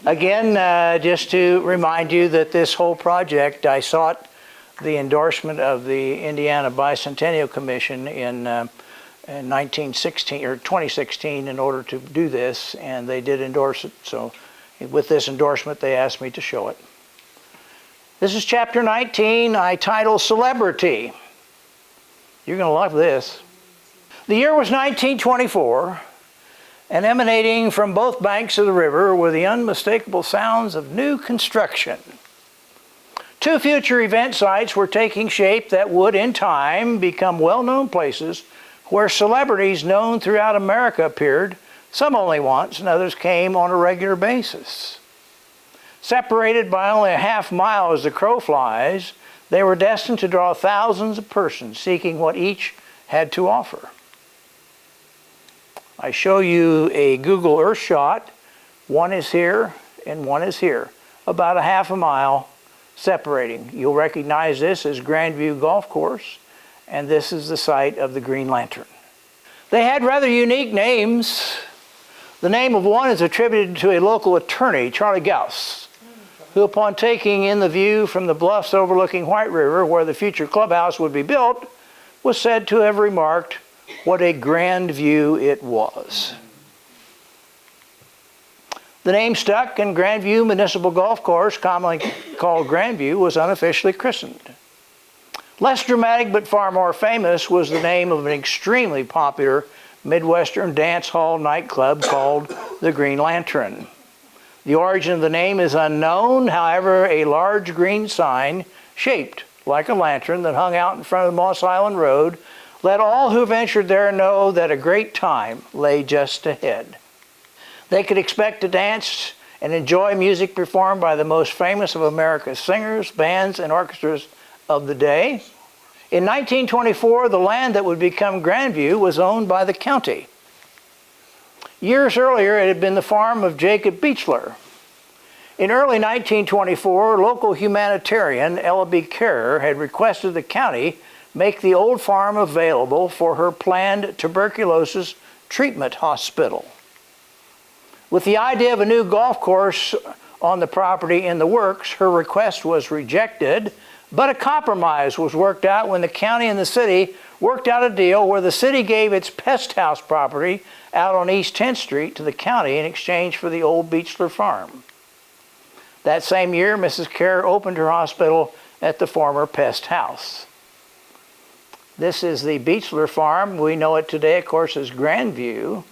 Again, just to remind you that this whole project, I sought the endorsement of the Indiana Bicentennial Commission in 1916 or 2016 in order to do this, and they did endorse it. So with this endorsement, they asked me to show it. This is chapter 19. I title Celebrity. You're going to love this. The year was 1924, and emanating from both banks of the river were the unmistakable sounds of new construction. Two future event sites were taking shape that would, in time, become well-known places where celebrities known throughout America appeared, some only once, and others came on a regular basis. Separated by only a half mile as the crow flies, they were destined to draw thousands of persons seeking what each had to offer. I show you a Google Earth shot. One is here and one is here, about a half a mile separating. You'll recognize this as Grandview Golf Course, and this is the site of the Green Lantern. They had rather unique names. The name of one is attributed to a local attorney, Charlie Gauss, who upon taking in the view from the bluffs overlooking White River, where the future clubhouse would be built, was said to have remarked what a grand view it was. The name stuck, and Grandview Municipal Golf Course, commonly called Grandview, was unofficially christened. Less dramatic but far more famous was the name of an extremely popular Midwestern dance hall nightclub called the Green Lantern. The origin of the name is unknown. However, a large green sign shaped like a lantern that hung out in front of Moss Island Road let all who ventured there know that a great time lay just ahead. They could expect to dance and enjoy music performed by the most famous of America's singers, bands, and orchestras of the day. In 1924, the land that would become Grandview was owned by the county. Years earlier, it had been the farm of Jacob Beechler. In early 1924, local humanitarian Ella B. Kerr had requested the county make the old farm available for her planned tuberculosis treatment hospital. With the idea of a new golf course on the property in the works, her request was rejected, but a compromise was worked out when the county and the city worked out a deal where the city gave its pest house property out on East 10th Street to the county in exchange for the old Beechler farm. That same year, Mrs. Kerr opened her hospital at the former pest house. This is the Beechler farm. We know it today, of course, as Grandview.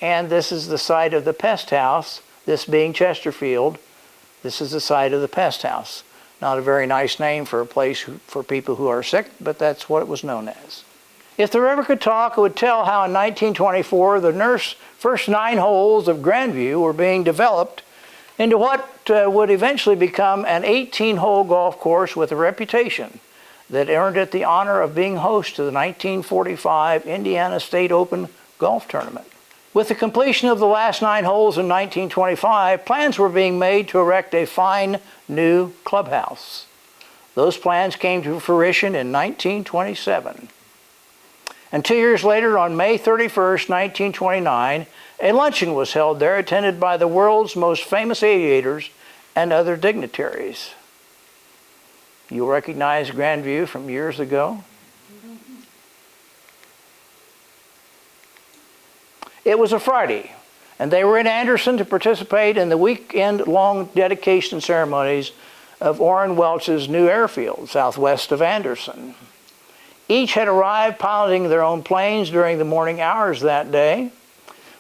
And this is the site of the pest house, this being Chesterfield. This is the site of the pest house. Not a very nice name for a place for people who are sick, but that's what it was known as. If the river could talk, it would tell how in 1924 the first 9 holes of Grandview were being developed into what would eventually become an 18-hole golf course with a reputation that earned it the honor of being host to the 1945 Indiana State Open Golf Tournament. With the completion of the last 9 holes in 1925, plans were being made to erect a fine new clubhouse. Those plans came to fruition in 1927. And 2 years later, on May 31st, 1929, a luncheon was held there attended by the world's most famous aviators and other dignitaries. You'll recognize Grandview from years ago. It was a Friday, and they were in Anderson to participate in the weekend-long dedication ceremonies of Orrin Welch's new airfield southwest of Anderson. Each had arrived piloting their own planes during the morning hours that day.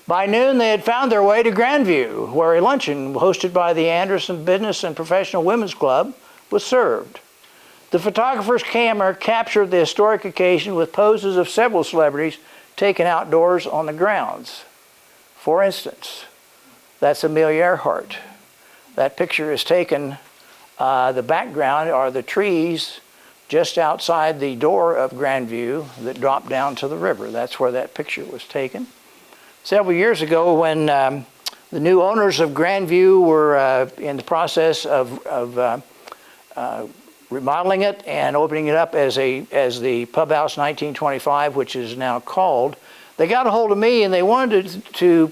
By noon, they had found their way to Grandview, where a luncheon hosted by the Anderson Business and Professional Women's Club was served. The photographer's camera captured the historic occasion with poses of several celebrities taken outdoors on the grounds. For instance, that's Amelia Earhart. That picture is taken, the background are the trees just outside the door of Grandview that drop down to the river. That's where that picture was taken. Several years ago, when the new owners of Grandview were in the process of remodeling it and opening it up as the Pub House 1925, which is now called, they got a hold of me and they wanted to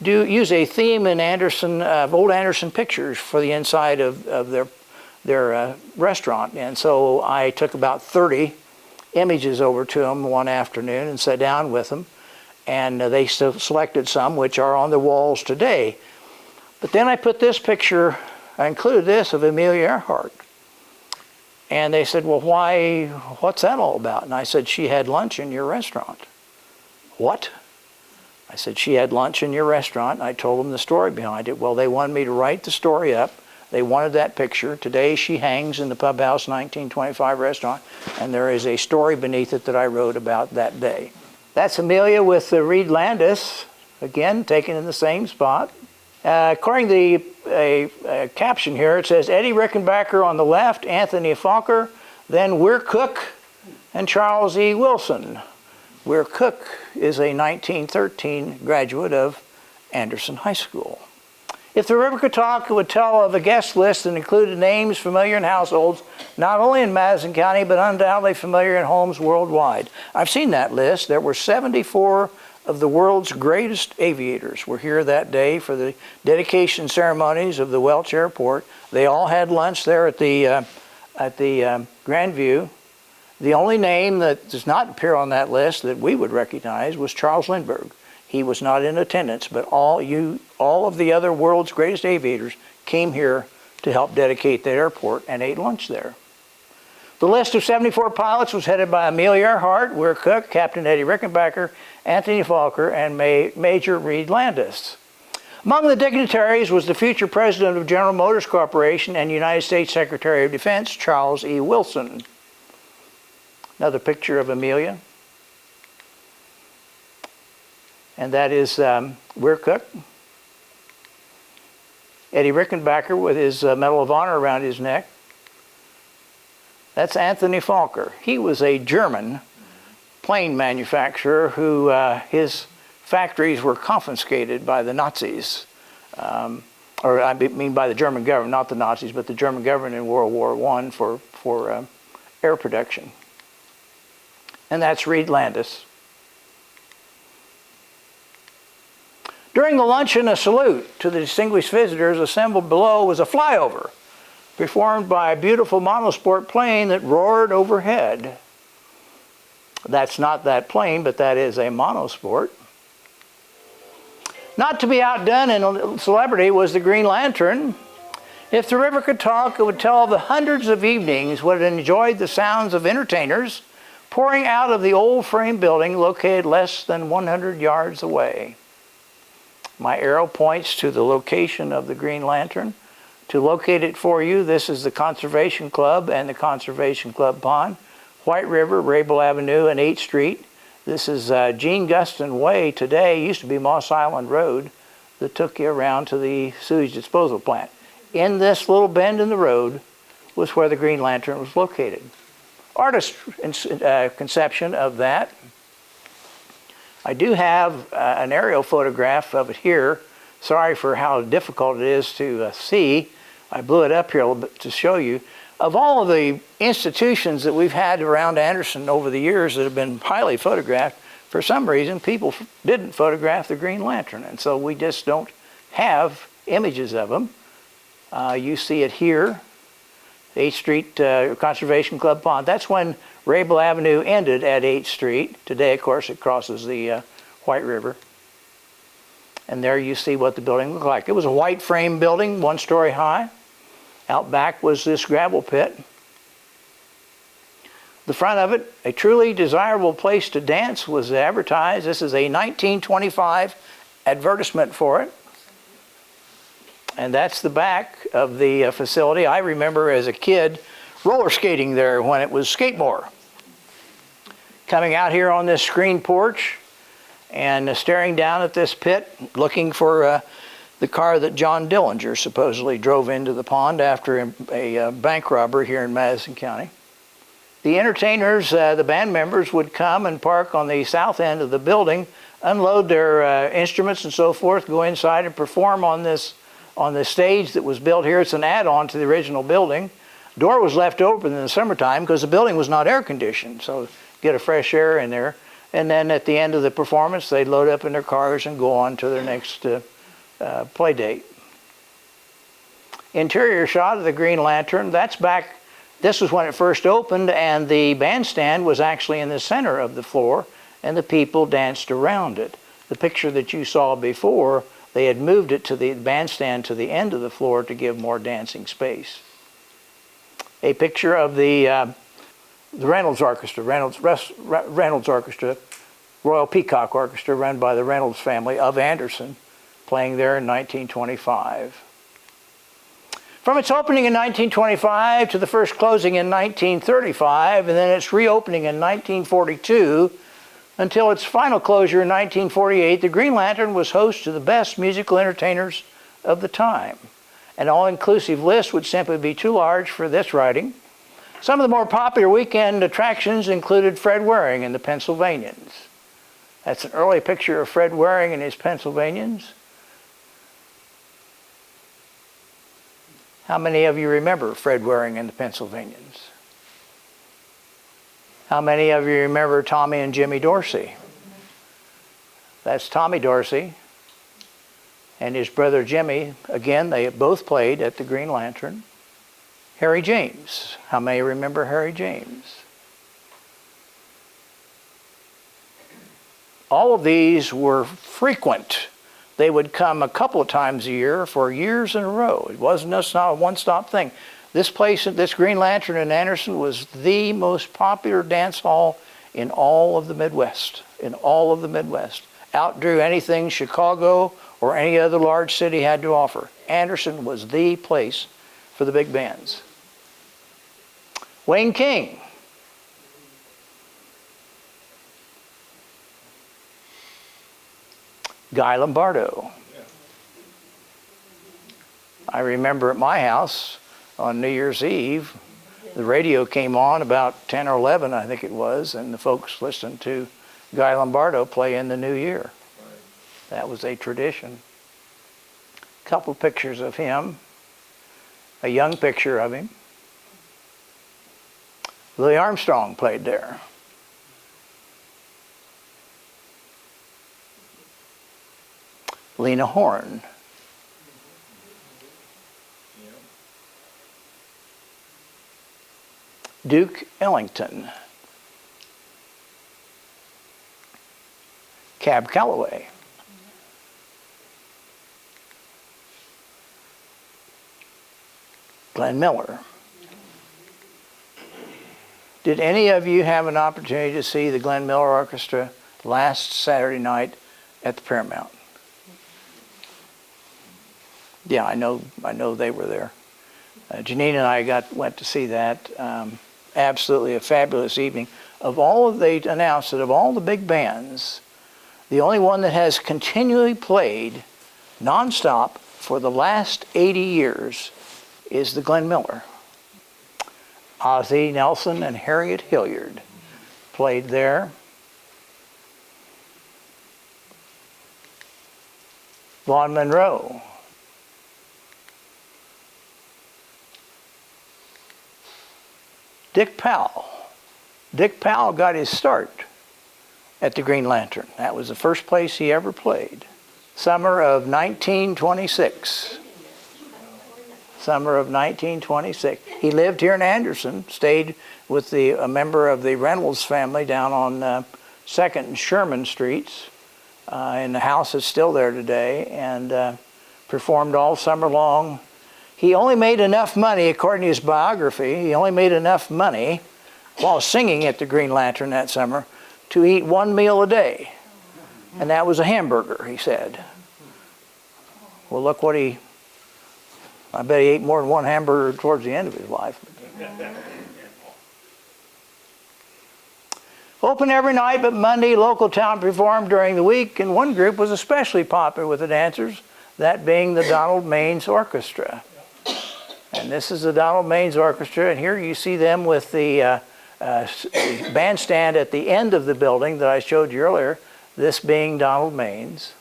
use a theme in Anderson, old Anderson pictures for the inside of their restaurant. And so I took about 30 images over to them one afternoon and sat down with them. And they selected some which are on the walls today. But then I put this picture, I included this of Amelia Earhart. And they said, well, what's that all about? And I said, she had lunch in your restaurant. What? I said, she had lunch in your restaurant. And I told them the story behind it. Well, they wanted me to write the story up. They wanted that picture. Today she hangs in the Pub House 1925 restaurant. And there is a story beneath it that I wrote about that day. That's Amelia with Reed Landis, again, taken in the same spot. According to a caption here, it says, Eddie Rickenbacker on the left, Anthony Falker, then Weir Cook and Charles E. Wilson. Weir Cook is a 1913 graduate of Anderson High School. If the river could talk, it would tell of a guest list that included names familiar in households, not only in Madison County, but undoubtedly familiar in homes worldwide. I've seen that list. There were 74 of the world's greatest aviators were here that day for the dedication ceremonies of the Welch Airport. They all had lunch there at the Grandview. The only name that does not appear on that list that we would recognize was Charles Lindbergh. He was not in attendance, but all of the other world's greatest aviators came here to help dedicate the airport and ate lunch there. The list of 74 pilots was headed by Amelia Earhart, Weir Cook, Captain Eddie Rickenbacker, Anthony Falker, and Major Reed Landis. Among the dignitaries was the future president of General Motors Corporation and United States Secretary of Defense, Charles E. Wilson. Another picture of Amelia. And that is Weir Cook. Eddie Rickenbacker with his Medal of Honor around his neck. That's Anthony Falker. He was a German plane manufacturer who his factories were confiscated by the Nazis. Or I mean by the German government, not the Nazis, but the German government in World War I for air production. And that's Reed Landis. During the luncheon, a salute to the distinguished visitors assembled below was a flyover performed by a beautiful monosport plane that roared overhead. That's not that plane, but that is a monosport. Not to be outdone in celebrity was the Green Lantern. If the river could talk, it would tell of the hundreds of evenings when it enjoyed the sounds of entertainers pouring out of the old frame building located less than 100 yards away. My arrow points to the location of the Green Lantern. To locate it for you, this is the Conservation Club and the Conservation Club Pond, White River, Rabel Avenue, and 8th Street. This is Gene Guston Way today. It used to be Moss Island Road that took you around to the sewage disposal plant. In this little bend in the road was where the Green Lantern was located. Artist conception of that. I do have an aerial photograph of it here. Sorry for how difficult it is to see. I blew it up here a little bit to show you. Of all of the institutions that we've had around Anderson over the years that have been highly photographed, for some reason people didn't photograph the Green Lantern, and so we just don't have images of them. You see it here, 8th Street Conservation Club Pond. That's when Rabel Avenue ended at 8th Street. Today, of course, it crosses the White River. And there you see what the building looked like. It was a white frame building, 1 story high. Out back was this gravel pit. The front of it, a truly desirable place to dance, was advertised. This is a 1925 advertisement for it. And that's the back of the facility. I remember as a kid roller skating there when it was skateboard. Coming out here on this screen porch and staring down at this pit, looking for the car that John Dillinger supposedly drove into the pond after a bank robbery here in Madison County. The entertainers, the band members, would come and park on the south end of the building, unload their instruments and so forth, go inside and perform on this stage that was built here. It's an add-on to the original building. Door was left open in the summertime because the building was not air conditioned, so get a fresh air in there. And then at the end of the performance, they'd load up in their cars and go on to their next play date. Interior shot of the Green Lantern, that's back, this was when it first opened, and the bandstand was actually in the center of the floor, and the people danced around it. The picture that you saw before, they had moved it to the bandstand to the end of the floor to give more dancing space. A picture of the Reynolds Orchestra, Reynolds Orchestra, Royal Peacock Orchestra, run by the Reynolds family of Anderson, playing there in 1925. From its opening in 1925 to the first closing in 1935, and then its reopening in 1942, until its final closure in 1948, the Green Lantern was host to the best musical entertainers of the time. An all-inclusive list would simply be too large for this writing. Some of the more popular weekend attractions included Fred Waring and the Pennsylvanians. That's an early picture of Fred Waring and his Pennsylvanians. How many of you remember Fred Waring and the Pennsylvanians? How many of you remember Tommy and Jimmy Dorsey? That's Tommy Dorsey and his brother Jimmy. Again, they both played at the Green Lantern. Harry James. How many remember Harry James? All of these were frequent. They would come a couple of times a year for years in a row. It wasn't just not a one-stop thing. This place, this Green Lantern in Anderson, was the most popular dance hall in all of the Midwest. In all of the Midwest. Outdrew anything Chicago or any other large city had to offer. Anderson was the place for the big bands. Wayne King. Guy Lombardo. I remember at my house on New Year's Eve, the radio came on about 10 or 11, I think it was, and the folks listened to Guy Lombardo play in the New Year. That was a tradition. A couple pictures of him, a young picture of him. Louis Armstrong played there. Lena Horne. Duke Ellington. Cab Calloway. Glenn Miller. Did any of you have an opportunity to see the Glenn Miller Orchestra last Saturday night at the Paramount? Yeah, I know they were there. Janine and I went to see that. Absolutely a fabulous evening. They announced that of all the big bands, the only one that has continually played nonstop for the last 80 years is the Glenn Miller. Ozzie Nelson and Harriet Hilliard played there. Vaughn Monroe. Dick Powell. Dick Powell got his start at the Green Lantern. That was the first place he ever played. Summer of 1926. Summer of 1926. He lived here in Anderson, stayed with a member of the Reynolds family down on 2nd and Sherman Streets, and the house is still there today, and performed all summer long. He only made enough money, according to his biography, he only made enough money while singing at the Green Lantern that summer to eat one meal a day. And that was a hamburger, he said. Well, look what I bet he ate more than one hamburger towards the end of his life. Open every night but Monday, local town performed during the week, and one group was especially popular with the dancers, that being the Donald Maines Orchestra. And this is the Donald Maines Orchestra, and here you see them with the bandstand at the end of the building that I showed you earlier, this being Donald Maines.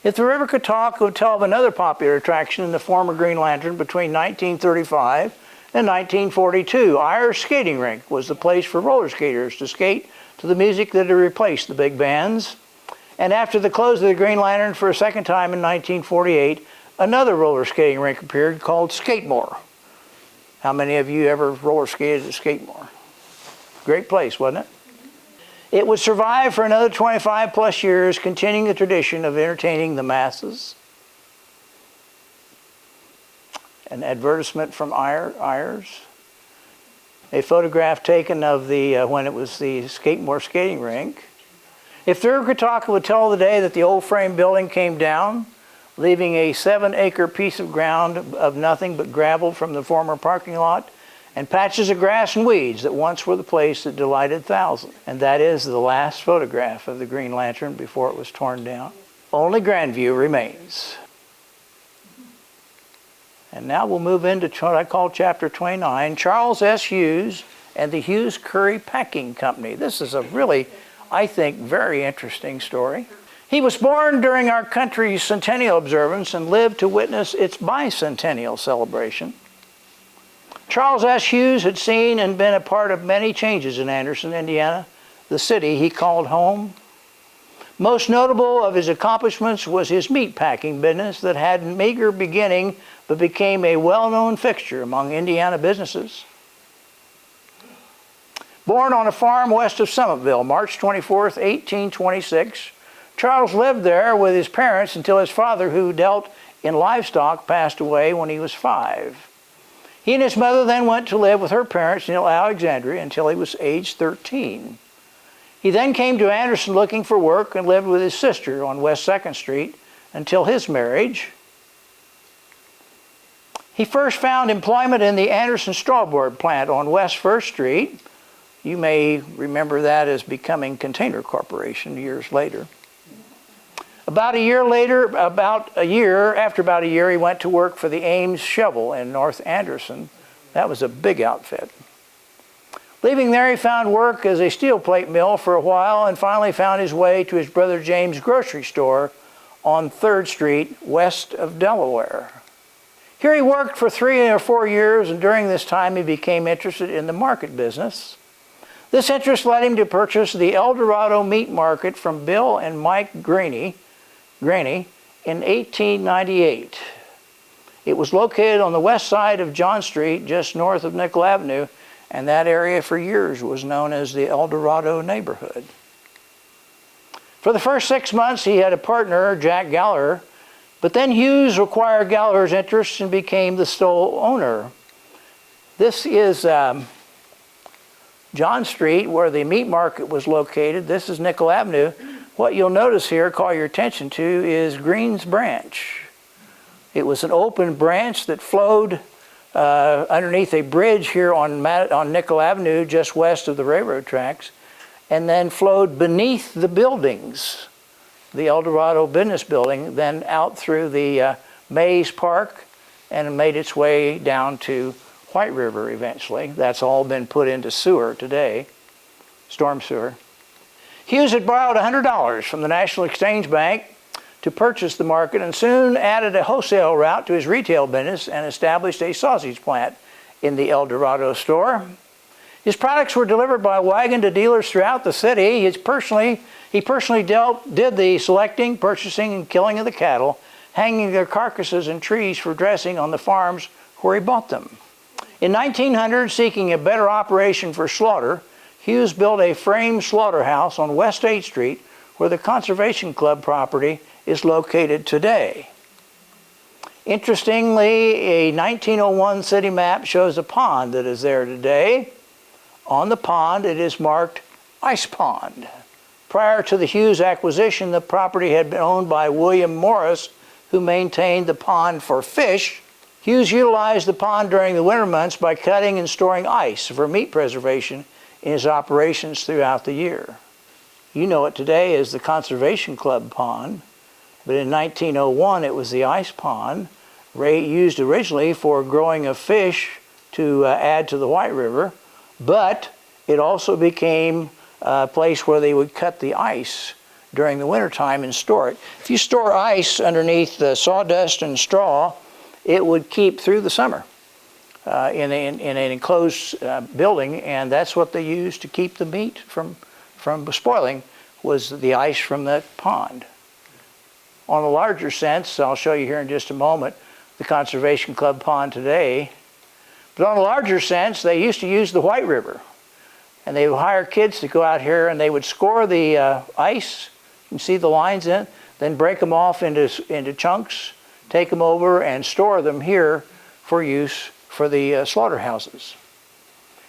If the river could talk, it would tell of another popular attraction in the former Green Lantern between 1935 and 1942. Ayers Skating Rink was the place for roller skaters to skate to the music that had replaced the big bands. And after the close of the Green Lantern for a second time in 1948, another roller skating rink appeared called Skatemore. How many of you ever roller skated at Skatemore? Great place, wasn't it? It would survive for another 25 plus years, continuing the tradition of entertaining the masses. An advertisement from Ayers. A photograph taken of the when it was the Skatemore skating rink. If Thurgood could talk, it would tell the day that the old frame building came down, leaving a 7-acre piece of ground of nothing but gravel from the former parking lot and patches of grass and weeds that once were the place that delighted thousands. And that is the last photograph of the Green Lantern before it was torn down. Only Grandview remains. And now we'll move into what I call Chapter 29, Charles S. Hughes and the Hughes Curry Packing Company. This is a really, I think, very interesting story. He was born during our country's centennial observance and lived to witness its bicentennial celebration. Charles S. Hughes had seen and been a part of many changes in Anderson, Indiana, the city he called home. Most notable of his accomplishments was his meat packing business that had a meager beginning but became a well-known fixture among Indiana businesses. Born on a farm west of Summitville, March 24, 1826, Charles lived there with his parents until his father, who dealt in livestock, passed away when he was 5. He and his mother then went to live with her parents near Alexandria until he was age 13. He then came to Anderson looking for work and lived with his sister on West 2nd Street until his marriage. He first found employment in the Anderson Strawboard plant on West 1st Street. You may remember that as becoming Container Corporation years later. After about a year, he went to work for the Ames Shovel in North Anderson. That was a big outfit. Leaving there, he found work as a steel plate mill for a while and finally found his way to his brother James' grocery store on 3rd Street, west of Delaware. Here he worked for 3 or 4 years, and during this time he became interested in the market business. This interest led him to purchase the El Dorado Meat Market from Bill and Mike Graney in 1898. It was located on the west side of John Street, just north of Nickel Avenue, and that area for years was known as the El Dorado neighborhood. For the first 6 months, he had a partner, Jack Gallagher, but then Hughes acquired Gallagher's interest and became the sole owner. This is John Street, where the meat market was located. This is Nickel Avenue. What you'll notice here, call your attention to, is Green's Branch. It was an open branch that flowed underneath a bridge here on Nickel Avenue, just west of the railroad tracks, and then flowed beneath the buildings, the El Dorado Business Building, then out through the Mays Park and made its way down to White River eventually. That's all been put into sewer today, storm sewer. Hughes had borrowed $100 from the National Exchange Bank to purchase the market and soon added a wholesale route to his retail business and established a sausage plant in the El Dorado store. His products were delivered by wagon to dealers throughout the city. He personally did the selecting, purchasing, and killing of the cattle, hanging their carcasses in trees for dressing on the farms where he bought them. In 1900, seeking a better operation for slaughter, Hughes built a frame slaughterhouse on West 8th Street, where the Conservation Club property is located today. Interestingly, a 1901 city map shows a pond that is there today. On the pond, it is marked Ice Pond. Prior to the Hughes acquisition, the property had been owned by William Morris, who maintained the pond for fish. Hughes utilized the pond during the winter months by cutting and storing ice for meat preservation in his operations throughout the year. You know it today as the Conservation Club pond, but in 1901 it was the ice pond, used originally for growing of fish to add to the White River, but it also became a place where they would cut the ice during the wintertime and store it. If you store ice underneath the sawdust and straw, it would keep through the summer in an enclosed building, and that's what they used to keep the meat from from spoiling was the ice from that pond. On a larger sense, I'll show you here in just a moment, the Conservation Club pond today. But on a larger sense, they used to use the White River. And they would hire kids to go out here and they would score the ice. You can see the lines in it. Then break them off into chunks, take them over and store them here for use for the slaughterhouses.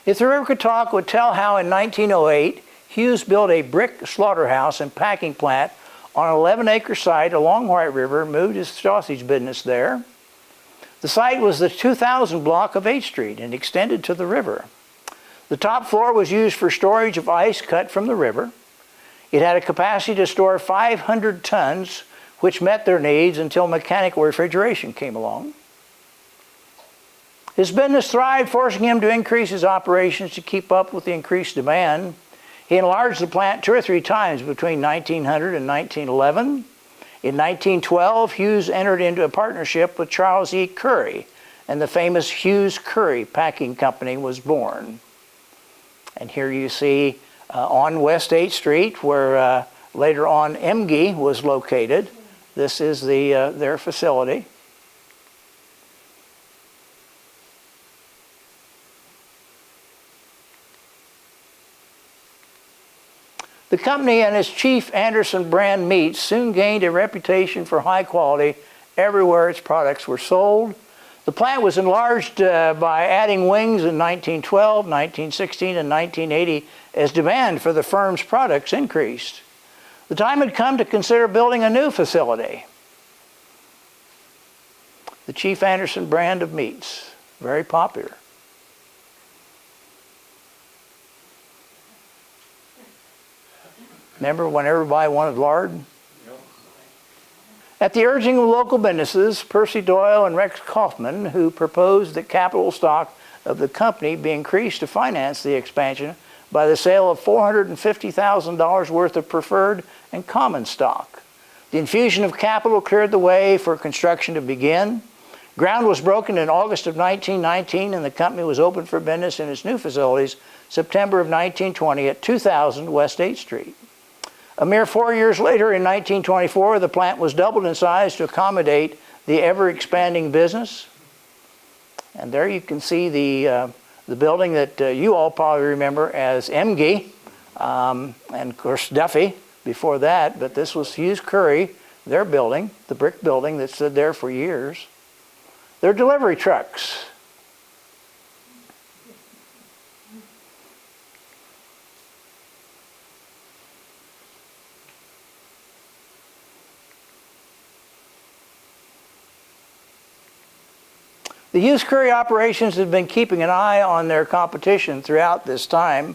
If the river could talk, would tell how in 1908, Hughes built a brick slaughterhouse and packing plant on an 11-acre site along White River, moved his sausage business there. The site was the 2000 block of 8th Street and extended to the river. The top floor was used for storage of ice cut from the river. It had a capacity to store 500 tons, which met their needs until mechanical refrigeration came along. His business thrived, forcing him to increase his operations to keep up with the increased demand. He enlarged the plant 2 or 3 times between 1900 and 1911. In 1912, Hughes entered into a partnership with Charles E. Curry, and the famous Hughes Curry Packing Company was born. And here you see on West 8th Street, where later on Emge was located. This is their facility. The company and its chief Anderson brand meats soon gained a reputation for high quality everywhere its products were sold. The plant was enlarged by adding wings in 1912, 1916, and 1980 as demand for the firm's products increased. The time had come to consider building a new facility. The Chief Anderson brand of meats, very popular. Remember when everybody wanted lard? At the urging of local businesses, Percy Doyle and Rex Kaufman, who proposed that capital stock of the company be increased to finance the expansion by the sale of $450,000 worth of preferred and common stock. The infusion of capital cleared the way for construction to begin. Ground was broken in August of 1919 and the company was open for business in its new facilities September of 1920 at 2000 West 8th Street. A mere 4 years later, in 1924, the plant was doubled in size to accommodate the ever-expanding business. And there you can see the building that you all probably remember as Emge, and of course Duffy before that, but this was Hughes Curry, their building, the brick building that stood there for years. Their delivery trucks. The Hughes Curry operations had been keeping an eye on their competition throughout this time.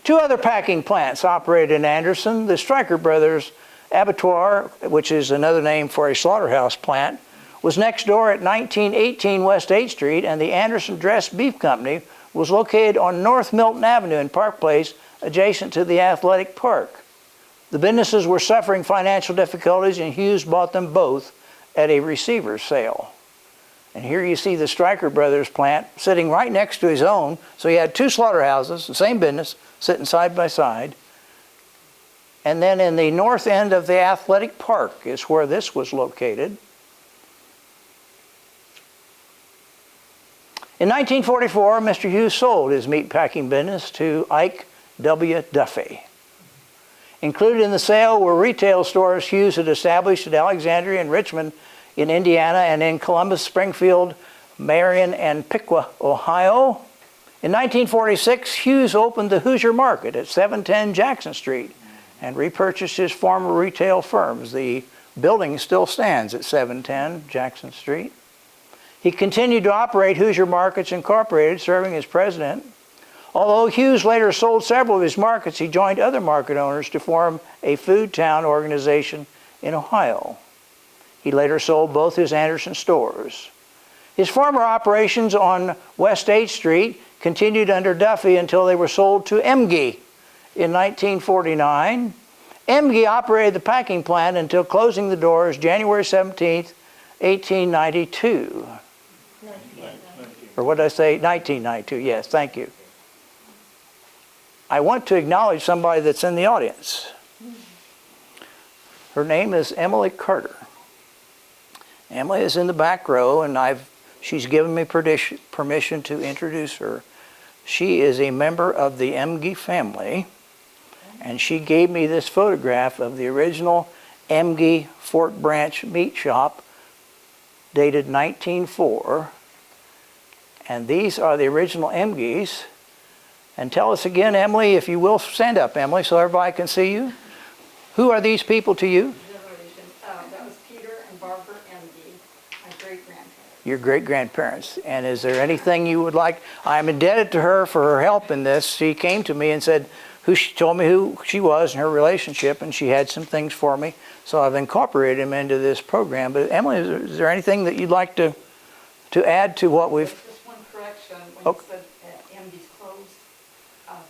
2 other packing plants operated in Anderson. The Stryker Brothers Abattoir, which is another name for a slaughterhouse plant, was next door at 1918 West 8th Street, and the Anderson Dressed Beef Company was located on North Milton Avenue in Park Place, adjacent to the athletic park. The businesses were suffering financial difficulties, and Hughes bought them both at a receiver's sale. And here you see the Stryker Brothers plant sitting right next to his own. So he had 2 slaughterhouses, the same business, sitting side by side. And then in the north end of the athletic park is where this was located. In 1944, Mr. Hughes sold his meat packing business to Ike W. Duffy. Included in the sale were retail stores Hughes had established at Alexandria and Richmond in Indiana, and in Columbus, Springfield, Marion, and Piqua, Ohio. In 1946, Hughes opened the Hoosier Market at 710 Jackson Street and repurchased his former retail firms. The building still stands at 710 Jackson Street. He continued to operate Hoosier Markets Incorporated, serving as president. Although Hughes later sold several of his markets, he joined other market owners to form a food town organization in Ohio. He later sold both his Anderson stores. His former operations on West 8th Street continued under Duffy until they were sold to Emge in 1949. Emge operated the packing plant until closing the doors January 17th, 1892. Or what did I say? 1992, yes, thank you. I want to acknowledge somebody that's in the audience. Her name is Emily Carter. Emily is in the back row, and she's given me permission to introduce her. She is a member of the Emge family, and she gave me this photograph of the original Emge Fort Branch meat shop dated 1904. And these are the original Emges. And tell us again, Emily, if you will, stand up, Emily, so everybody can see you. Who are these people to you? That was Peter and Barbara Emge, my great-grandparents. Your great-grandparents. And is there anything you would like? I'm indebted to her for her help in this. She came to me and said, she told me who she was and her relationship, and she had some things for me. So I've incorporated them into this program. But Emily, is there anything that you'd like to add to what we've... Just one correction. When you said Emge's closed,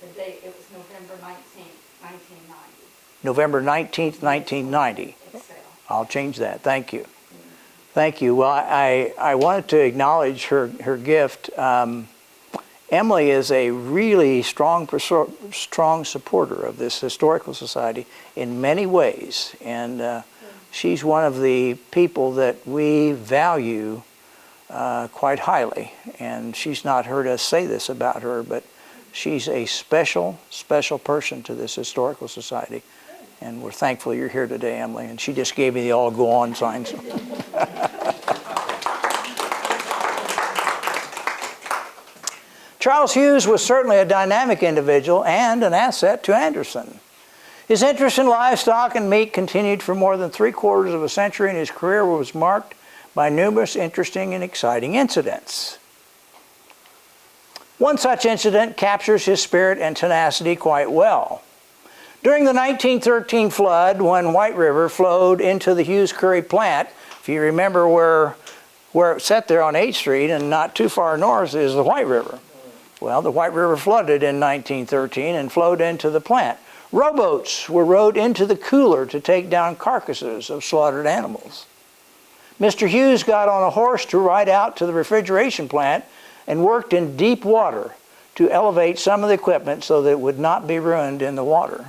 the date, it was November 19th, 1990. November 19th, 1990. I'll change that. Thank you. Thank you. Well, I wanted to acknowledge her gift. Emily is a really strong supporter of this historical society in many ways, and she's one of the people that we value quite highly. And she's not heard us say this about her, but she's a special person to this historical society. And we're thankful you're here today, Emily. And she just gave me the all go on signs. Charles Hughes was certainly a dynamic individual and an asset to Anderson. His interest in livestock and meat continued for more than 3/4 of a century, and his career was marked by numerous interesting and exciting incidents. One such incident captures his spirit and tenacity quite well. During the 1913 flood, when White River flowed into the Hughes Curry plant, if you remember where it sat there on 8th Street and not too far north is the White River. Well, the White River flooded in 1913 and flowed into the plant. Rowboats were rowed into the cooler to take down carcasses of slaughtered animals. Mr. Hughes got on a horse to ride out to the refrigeration plant and worked in deep water to elevate some of the equipment so that it would not be ruined in the water.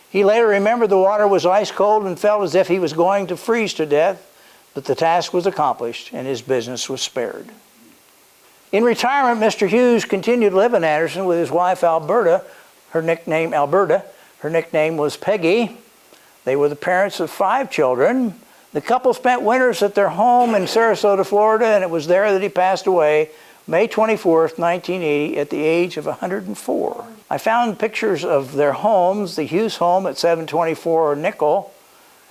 He later remembered the water was ice cold and felt as if he was going to freeze to death, but the task was accomplished and his business was spared. In retirement, Mr. Hughes continued to live in Anderson with his wife Alberta. Her nickname was Peggy. They were the parents of 5 children. The couple spent winters at their home in Sarasota, Florida, and it was there that he passed away May 24th, 1980, at the age of 104. I found pictures of their homes, the Hughes home at 724 Nickel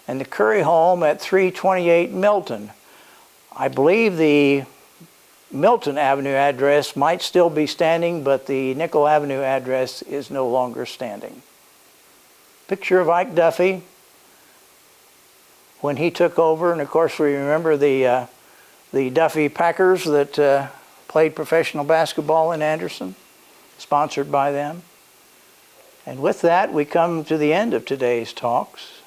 and the Curry home at 328 Milton. I believe the Milton Avenue address might still be standing, but the Nickel Avenue address is no longer standing. Picture of Ike Duffy when he took over, and of course we remember the Duffy Packers that played professional basketball in Anderson, sponsored by them. And with that, we come to the end of today's talks.